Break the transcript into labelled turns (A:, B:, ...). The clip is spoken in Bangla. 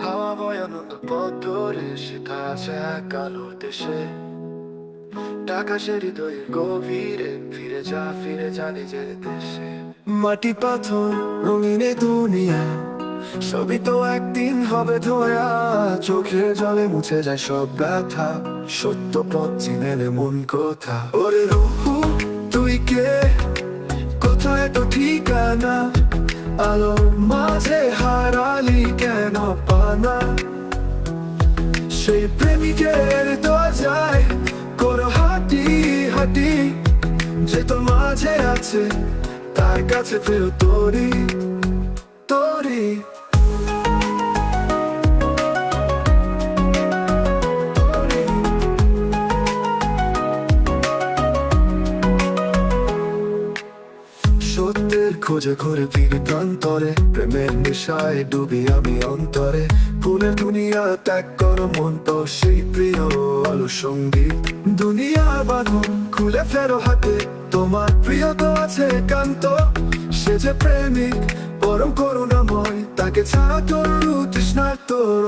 A: হাওয়া বয় আনন্দ পথ ধরে শেখা আছে এক আলোর দেশে। ঢাকা সে হৃদয়ের গভীরে, ফিরে যা নিজের দেশে। মাটি পাথর রঙিন এ দুনিয়া, সবই তো একদিন হবে ধোয়া। চোখের জলে মুছে যায় সব ব্যথা, সত্য পথ চিনে নে মন কথা। ওরে রুহু তুই কে, কোথায় তো ঠিকানা, আলোর মাঝে হারালি কেন পানা। সেই প্রেমিকের দরজায় করো হাঁটি হাঁটি, যে তোর মাঝে আছে তার কাছে ফেরো তোরি তোরি। সত্যের খোঁজে ঘুরে ফিরি প্রান্তরে, প্রেমের নেশায় ডুবি আমি অন্তরে। ফুলের দুনিয়া ত্যাগ করো মন তো সেই প্রিয় আলো সঙ্গীত। দুনিয়ার বাঁধন খুলে ফেরো হাতে, তোমার প্রিয় তো আছে একান্ত। সে যে প্রেমিক পরম করুণাময়, তাকে ছাড়া তোর তৃষ্ণার তোর